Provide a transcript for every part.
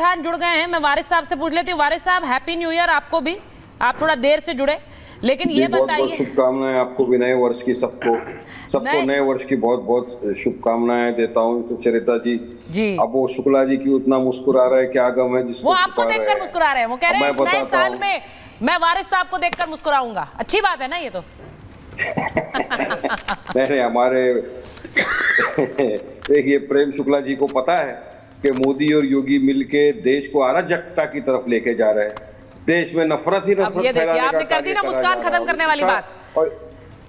पठान जुड़ गए हैं, मैं वारिस साहब से पूछ लेती हूँ। वारिस साहब, हैप्पी न्यू ईयर आपको भी, आप थोड़ा देर से जुड़े, लेकिन ये बताइए। शुभकामनाएं आपको भी नए वर्ष की, सबको नए वर्ष की बहुत बहुत शुभकामनाएं देता हूँ। सुचरिता जी, अब वो शुक्ला जी की उतना मुस्कुरा रहे, क्या गम है जिसको वो आपको देखकर मुस्कुरा रहे हैं, वो कह रहे हैं इस नए साल में मैं वारिस साहब को देखकर मुस्कुराऊंगा। अच्छी बात है ना ये तो। नहीं, हमारे देखिए प्रेम शुक्ला जी को पता है कि मोदी और योगी मिलके देश को अराजकता की तरफ लेके जा रहे हैं। देश में नफरत ही नफरत। ये देखिए आपने कर दी ना मुस्कान खत्म करने वाली बात।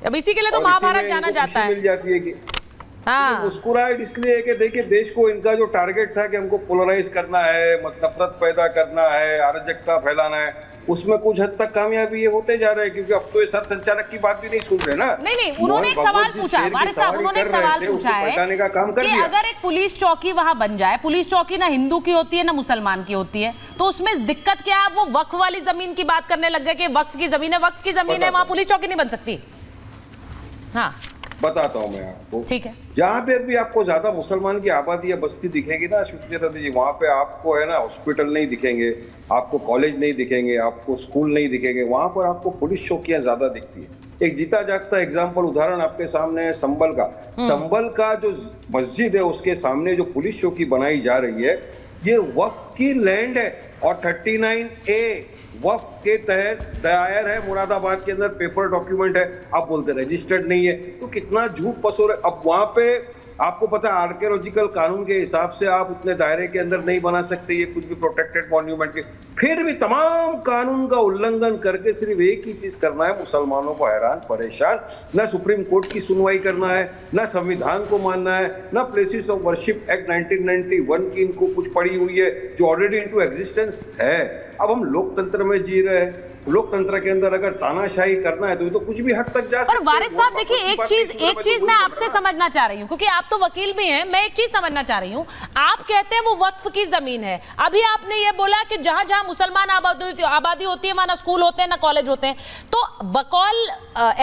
अब इसी के लिए तो महाभारत जाना जाता है। मिल जाती है कि मुस्कुराहट इसलिए है कि देखिए देश को इनका जो टारगेट था कि हमको पोलराइज करना है, नफरत पैदा करना है, अराजकता फैलाना है, उसमें कुछ हद तक कामयाबी ये होते जा रहे हैं। क्योंकि अब तो ये सर संचालक की बात भी नहीं सुन रहे ना। नहीं, उन्होंने एक सवाल पूछा, वारिस साहब उन्होंने एक सवाल पूछा है कि अगर एक पुलिस चौकी वहां बन जाए, पुलिस चौकी ना हिंदू की होती है ना मुसलमान की होती है, तो उसमें दिक्कत क्या है? वो वक्फ वाली जमीन की बात करने लग गए कि वक्फ की जमीन है, वक्फ की जमीन है, वहां पुलिस चौकी नहीं बन सकती। हाँ बताता हूँ मैं आपको। ठीक है, जहाँ पे भी आपको ज्यादा मुसलमान की आबादी या बस्ती दिखेगी ना सुचेता जी, वहाँ पे आपको है ना हॉस्पिटल नहीं दिखेंगे, आपको कॉलेज नहीं दिखेंगे, आपको स्कूल नहीं दिखेंगे, वहाँ पर आपको पुलिस चौकियां ज्यादा दिखती है। एक जीता जागता एग्जाम्पल उदाहरण आपके सामने है संभल का। संभल का जो मस्जिद है उसके सामने जो पुलिस चौकी बनाई जा रही है, ये वक्फ की लैंड है और 39A वक्फ के तहत दायर है, मुरादाबाद के अंदर पेपर डॉक्यूमेंट है। आप बोलते रजिस्टर्ड नहीं है, तो कितना झूठ पसोर है। अब वहां पे आपको पता है आर्कियोलॉजिकल कानून के हिसाब से आप उतने दायरे के अंदर नहीं बना सकते ये कुछ भी प्रोटेक्टेड मॉन्यूमेंट के, फिर भी तमाम कानून का उल्लंघन करके सिर्फ एक ही चीज करना है, मुसलमानों को हैरान परेशान। ना सुप्रीम कोर्ट की सुनवाई करना है, ना संविधान को मानना है, ना प्लेसेस ऑफ वर्शिप एक्ट 1991 की इनको कुछ पड़ी हुई है जो ऑलरेडी इनटू एग्जिस्टेंस है। अब हम लोकतंत्र में जी रहे हैं, लोकतंत्र के अंदर अगर तानाशाही करना है तो कुछ भी हद तक जा सकते हैं। और वारिस साहब देखिए एक चीज मैं आपसे समझना चाह रही हूँ, क्योंकि आप तो वकील भी हैं, मैं एक चीज समझना चाह रही हूँ। आप कहते हैं वो वक्फ की जमीन है, अभी आपने ये बोला कि जहां जहां मुसलमान आबादी होती है वहां ना स्कूल होते हैं ना कॉलेज होते हैं, तो बकौल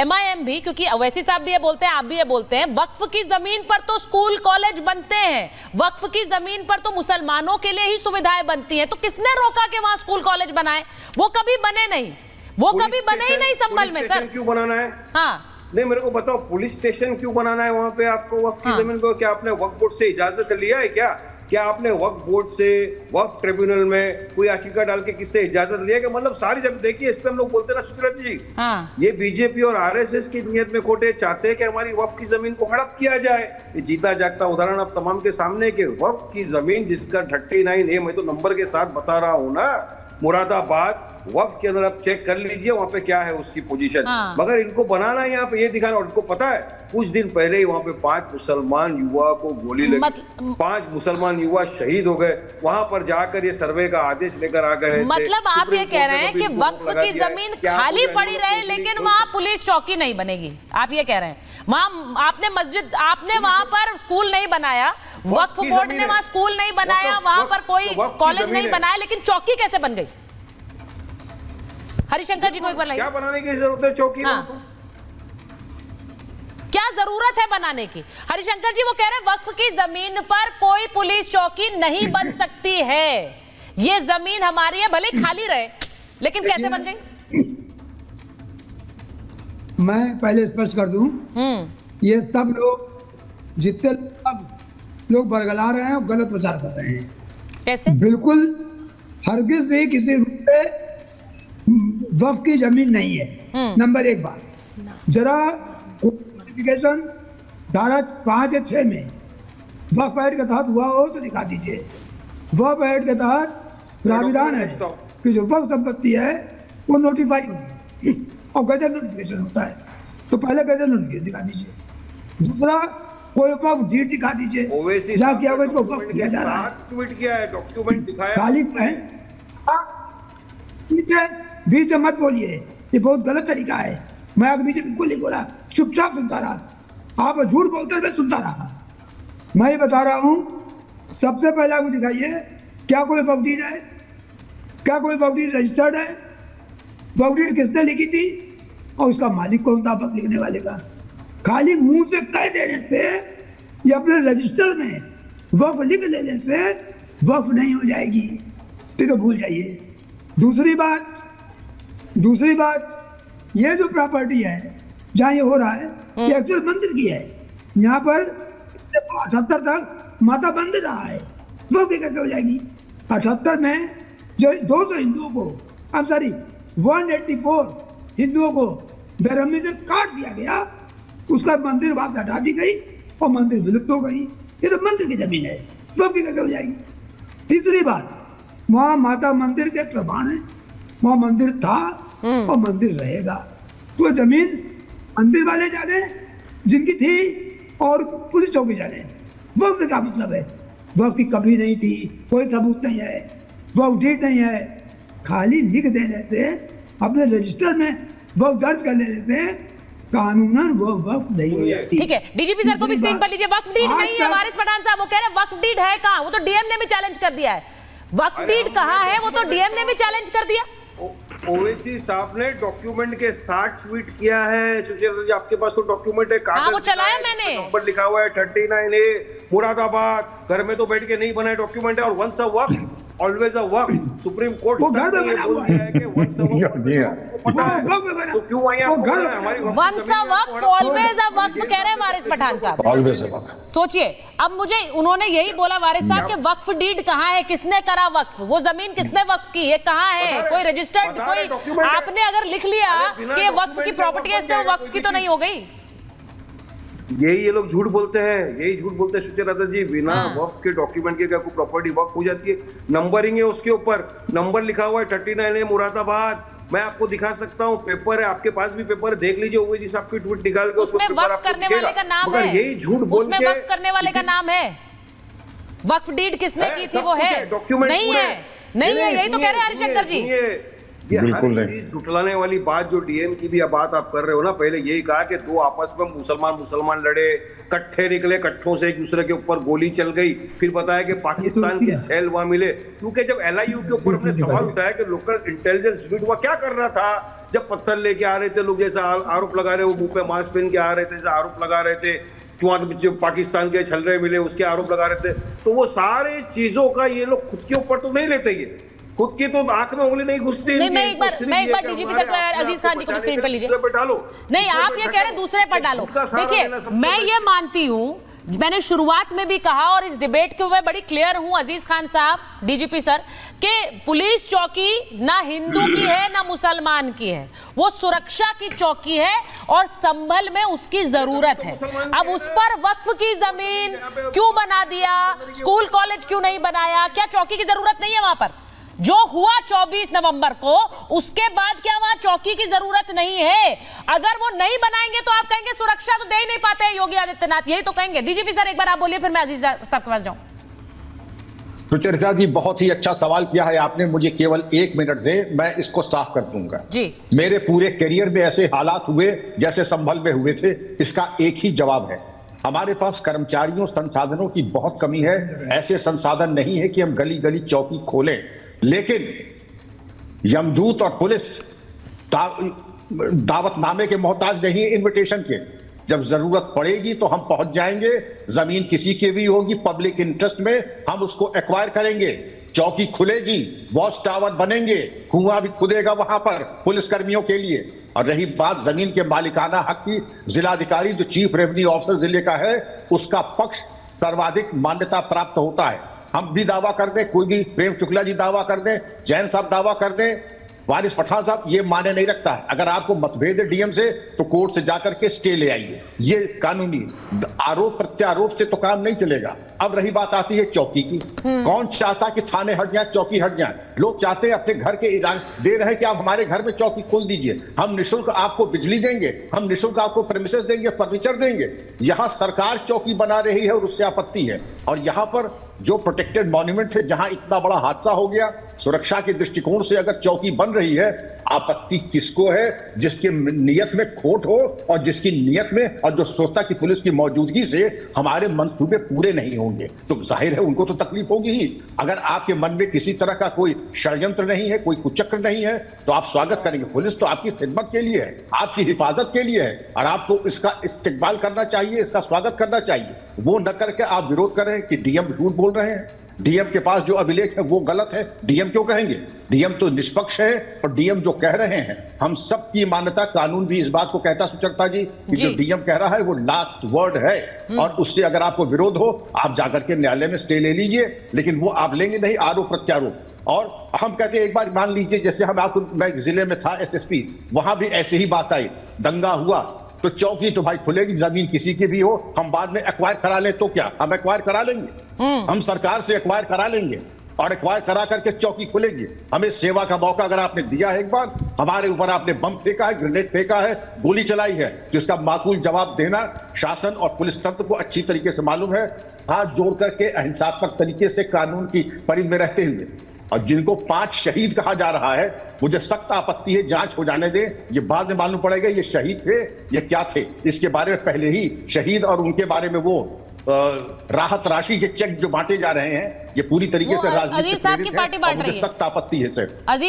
MIM भी, क्योंकि अवैसी साहब भी ये बोलते हैं, आप भी ये बोलते हैं, वक्फ की जमीन पर तो स्कूल कॉलेज बनते हैं, वक्फ की जमीन पर तो मुसलमानों के लिए ही सुविधाएं बनती हैं, तो किसने रोका कि वहां स्कूल कॉलेज बनाए? वो कभी बने नहीं, वो कभी बने ही नहीं संभल में। सर क्यों बनाना है? हाँ नहीं, मेरे को बताओ पुलिस स्टेशन क्यों बनाना है वहां पे आपको वक्फ की जमीन को? क्या आपने वक्फ बोर्ड से इजाजत लिया है क्या आपने वक्फ बोर्ड से वक्फ ट्रिब्यूनल में कोई याचिका डाल के किससे इजाजत लिया? कि मतलब सारी जब देखिए इस पे हम लोग बोलते हैं ना सुचरिता जी, ये बीजेपी और RSS की नियत में खोटे चाहते हैं कि हमारी वक्फ की जमीन को हड़प किया जाए। ये जीता जागता उदाहरण अब तमाम के सामने के वक्फ की जमीन जिसका 39A मैं तो नंबर के साथ बता रहा हूँ ना, मुरादाबाद वक्फ के अंदर आप चेक कर लीजिए वहां पे क्या है उसकी पोजीशन। मगर इनको बनाना है यहाँ पे ये दिखाना, और इनको पता है कुछ दिन पहले ही वहां पे 5 मुसलमान युवा को गोली लगी, 5 मुसलमान युवा शहीद हो गए। वहां पर जाकर ये सर्वे का आदेश लेकर आ गए। मतलब आप ये कह रहे हैं कि वक्फ की जमीन खाली पड़ी रहे लेकिन वहां पुलिस चौकी नहीं बनेगी, आप ये कह रहे हैं? वहां आपने मस्जिद, आपने वहां पर स्कूल नहीं बनाया, वक्फ बोर्ड ने वहां स्कूल नहीं बनाया, वहां पर कोई कॉलेज नहीं बनाया, लेकिन चौकी कैसे बन गई? हरिशंकर जी को एक बार क्या बनाने की जरूरत है चौकी? क्या जरूरत है बनाने की? हरिशंकर जी वो कह रहे हैं वक्फ की जमीन पर कोई पुलिस चौकी नहीं बन सकती है, ये जमीन हमारी है, भले खाली रहे, लेकिन कैसे बन गई? मैं पहले स्पष्ट कर दूं, ये सब लोग जितने लोग बरगला रहे हैं और गलत प्रचार कर रहे हैं। कैसे? बिल्कुल हरगिज भी किसी रूप में वक्फ की जमीन नहीं है। नंबर 1 बात, जरा नोटिफिकेशन धारा 5 या 6 में वक्फ एक्ट के तहत हुआ हो तो दिखा दीजिए। वक्फ एक्ट के तहत प्राविधान है कि जो वक्फ संपत्ति है वो नोटिफाई होगी और गजट नोटिफिकेशन होता है, तो पहले गजट नोटिफिकेशन दिखा दीजिए। दूसरा, कोई वक्फ डीड दिखा दीजिए जहाँ क्या होगा इसको वक्फ किया जा रहा है, ट्वीट किया है, डॉक्यूमेंट दिखाया। खाली है बीच मत बोलिए, ये बहुत गलत तरीका है। मैं आगे बीच बिल्कुल नहीं बोला, चुपचाप सुनता रहा। आप झूठ बोलते मैं सुनता रहा। मैं ये बता रहा हूँ, सबसे पहले आपको दिखाइए क्या कोई वक्फ डीड है, क्या कोई वक्फ डीड रजिस्टर्ड है, वक्फ डीड किसने लिखी थी और उसका मालिक कौन था वक्फ लिखने वाले का। खाली मुंह से कह देने से या अपने रजिस्टर में वक्फ लिख लेने से वक्फ नहीं हो जाएगी। तो भूल जाइए। दूसरी बात ये जो प्रॉपर्टी है जहाँ ये हो रहा है ये एक्चुअल मंदिर की है। यहाँ पर 78 तक माता मंदिर रहा है, वो भी कैसे हो जाएगी? 78 में जो 200 हिंदुओं को 184 हिंदुओं को बेरहमी से काट दिया गया, उसका मंदिर वापस हटा दी गई और मंदिर विलुप्त हो गई। ये तो मंदिर की जमीन है, वो भी कैसे हो जाएगी? तीसरी बात, वहाँ माता मंदिर के प्रमाण है, वहाँ मंदिर था और मंदिर रहेगा। तो जमीन मंदिर वाले जाने जिनकी थी और पुलिस चौकी जाने, वक्त से क्या मतलब है? वक्त की कभी नहीं थी, कोई सबूत नहीं है, वक्त डीड नहीं है। खाली लिख देने से, अपने रजिस्टर में वक्त दर्ज कर लेने से कानूनन वो वक्त नहीं हो जाती। ठीक है, डीजीपी सर को भी स्क्रीन पर लीजिए। वक्फ डीड नहीं है वारिस पठान साहब, वो कह रहे हैं वक्फ डीड है कहाँ? वो तो डीएम ने भी चैलेंज कर दिया है। वक्फ डीड कहाँ है? वो तो डीएम ने भी चैलेंज कर दिया। ओवैसी साहब ने डॉक्यूमेंट के साथ ट्वीट किया है। सुशील जी, आपके पास तो डॉक्यूमेंट है, हाँ, वो चलाया मैंने। नंबर लिखा हुआ है 39A मुरादाबाद। घर में तो बैठ के नहीं बना है डॉक्यूमेंट है। और वंस अ वक्त ऑलवेज अ वक्त, सुप्रीम कोर्ट वो घर में बना हुआ है कि वंस अ वक्त पता है, तो क्यों आए आप? हमारी वंस अ वक्त ऑलवेज अ वक्त कह रहे हैं वारिस पठान साहब। ऑलवेज अ वक्त। सोचिए, अब मुझे उन्होंने यही बोला वारिस साहब कि वक्फ डीड कहाँ है, किसने करा वक्फ, वो जमीन किसने वक्फ की है, कहाँ है? कोई रजिस्टर्ड, कोई आपने अगर लिख लिया कि ये वक्फ की प्रॉपर्टी है, इससे वो वक्फ की तो नहीं हो गई। यही ये लोग झूठ बोलते हैं, यही झूठ बोलते हैं सुचेता जी। बिना वक्फ के डॉक्यूमेंट के क्या कोई प्रॉपर्टी वक्फ हो जाती है? नंबरिंग है उसके ऊपर, नंबर लिखा हुआ है 39A मुरादाबाद। मैं आपको दिखा सकता हूँ, पेपर है आपके पास भी, पेपर देख लीजिए। ओवैसी साहब की ट्वीट निकाल के उसमें वक्फ करने वाले का नाम है, यही झूठ बोल उसमें वक्फ करने वाले का नाम है। वक्फ डीड किसने की थी वो है नहीं है, नहीं है, यही तो कह रहे हैं हरिशंकर जी। बिल्कुल नहीं। झुटलाने वाली बात जो डीएम की भी बात आप कर रहे हो ना, पहले यही कहा कि दो आपस में मुसलमान लड़े, कट्ठे निकले, कट्ठों से एक दूसरे के ऊपर गोली चल गई, फिर बताया कि पाकिस्तान के सेल वहां मिले। क्योंकि जब LIU के ऊपर हमने सवाल उठाया कि लोकल इंटेलिजेंस यूनिट वहां क्या कर रहा था, जब पत्थर लेके आ रहे थे लोग, जैसा आरोप लगा रहे, वो मुंह पे मास्क पहन के आ रहे थे, जैसा आरोप लगा रहे थे, जो पाकिस्तान के छलरे मिले उसके आरोप लगा रहे थे, तो वो सारे चीजों का ये लोग खुद के ऊपर तो नहीं लेते, ये खुद की तो आंख में उंगली नहीं घुसती। नहीं, मैं एक बार डीजीपी सर अजीज खान जी को स्क्रीन पर लीजिए। नहीं, आप ये कह रहे हैं दूसरे पर डालो। देखिए, मैं ये मानती हूँ, मैंने शुरुआत में भी कहा और इस डिबेट के मैं बड़ी क्लियर हूं अजीज खान साहब, डीजीपी सर, कि पुलिस चौकी ना हिंदू की है ना मुसलमान की है, वो सुरक्षा की चौकी है और संभल में उसकी जरूरत है। अब उस पर वक्फ की जमीन क्यों बना दिया, स्कूल कॉलेज क्यों नहीं बनाया? क्या चौकी की जरूरत नहीं है वहां पर? जो हुआ 24 नवंबर को, उसके बाद क्या वहां चौकी की जरूरत नहीं है? अगर वो नहीं बनाएंगे तो आप कहेंगे सुरक्षा तो दे ही नहीं पाते हैं योगी आदित्यनाथ, यही तो कहेंगे। डीजीपी सर एक बार आप बोलिए, फिर मैं अजीज साहब के पास जाऊं। सुचरिता जी, बहुत ही अच्छा सवाल किया है आपने, मुझे केवल 1 मिनट दे, मैं इसको साफ कर दूंगा जी। मेरे पूरे करियर में ऐसे हालात हुए जैसे संभल में हुए थे, इसका एक ही जवाब है, हमारे पास कर्मचारियों संसाधनों की बहुत कमी है। ऐसे संसाधन नहीं है कि हम गली गली चौकी खोलें, लेकिन यमदूत और पुलिस दावतनामे के मोहताज नहीं है, इनविटेशन के। जब जरूरत पड़ेगी तो हम पहुंच जाएंगे। जमीन किसी की भी होगी, पब्लिक इंटरेस्ट में हम उसको एक्वायर करेंगे, चौकी खुलेगी, वॉच टावर बनेंगे, कुआं भी खुदेगा वहां पर पुलिसकर्मियों के लिए। और रही बात जमीन के मालिकाना हक की, जिलाधिकारी जो चीफ रेवेन्यू ऑफिसर जिले का है, उसका पक्ष सर्वाधिक मान्यता प्राप्त होता है। हम भी दावा कर दें, कोई भी, प्रेम शुक्ला जी दावा कर दें, जैन साहब दावा कर दें, वारिस पठान साहब, ये माने नहीं रखता है। अगर आपको मतभेद है डीएम से तो कोर्ट से जाकर के स्टे ले आइए, ये कानूनी आरोप प्रत्यारोप से तो काम नहीं चलेगा। अब रही बात आती है चौकी की, कौन चाहता कि थाने हट जाए, चौकी हट जाए? लोग चाहते हैं अपने घर के दे रहे हैं कि आप हमारे घर में चौकी खोल दीजिए, हम निःशुल्क आपको बिजली देंगे, हम निःशुल्क आपको प्रेमिसेस देंगे, फर्नीचर देंगे। यहां सरकार चौकी बना रही है और उससे आपत्ति है। और यहां पर जो प्रोटेक्टेड मॉन्यूमेंट है, जहां इतना बड़ा हादसा हो गया, सुरक्षा के दृष्टिकोण से अगर चौकी बन रही है, आपत्ति किसको है? जिसके नियत में खोट हो और जिसकी नियत में, और जो सोचता कि पुलिस की मौजूदगी से हमारे मंसूबे पूरे नहीं होंगे, तो जाहिर है उनको तो तकलीफ होगी ही। अगर आपके मन में किसी तरह का कोई षड्यंत्र नहीं है, कोई कुचक्र नहीं है, तो आप स्वागत करेंगे। पुलिस तो आपकी खिदमत के लिए है, आपकी हिफाजत के लिए है, और आपको इसका इस्तेकबाल करना चाहिए, इसका स्वागत करना चाहिए। वो न करके आप विरोध कर रहे हैं कि डीएम झूठ बोल रहे हैं। डीएम के पास जो अभिलेख है वो गलत है, डीएम क्यों कहेंगे? डीएम तो निष्पक्ष है और डीएम जो कह रहे हैं, हम सबकी मान्यता, कानून भी इस बात को कहता सुचरता जी कि जो डीएम कह रहा है वो लास्ट वर्ड है, और उससे अगर आपको विरोध हो आप जाकर के न्यायालय में स्टे ले लीजिए, लेकिन वो आप लेंगे नहीं, आरोप प्रत्यारोप। और हम कहते हैं एक बार मान लीजिए, जैसे मैं जिले में था एसएसपी, वहां भी ऐसे ही बात आई, दंगा हुआ तो चौकी तो भाई खुलेगी, जमीन किसी की भी हो, हम बाद में एक्वायर करा लें तो क्या, हम एक्वायर करा लेंगे, हम सरकार से एक्वायर करा लेंगे और एक्वायर करा करके चौकी खुलेगी। हमें सेवा का मौका अगर आपने दिया है, एक बार हमारे ऊपर आपने बम फेंका है, ग्रेनेड फेंका है, गोली चलाई है, तो इसका माकूल जवाब देना शासन और पुलिस तंत्र को अच्छी तरीके से मालूम है। हाथ जोड़ करके अहिंसात्मक तरीके से कानून की परिधि में रहते हुए, और जिनको 5 शहीद कहा जा रहा है, मुझे सख्त आपत्ति है, जांच हो जाने दें, ये बाद में मालूम पड़ेगा ये शहीद थे ये क्या थे। इसके बारे में पहले ही शहीद और उनके बारे में वो राहत राशि के चेक जो बांटे जा रहे हैं, ये पूरी तरीके से राजनीति से अजीज साहब की प्रेरित है पार्टी बांट और रही मुझे है। सख्त आपत्ति है सर। अजीज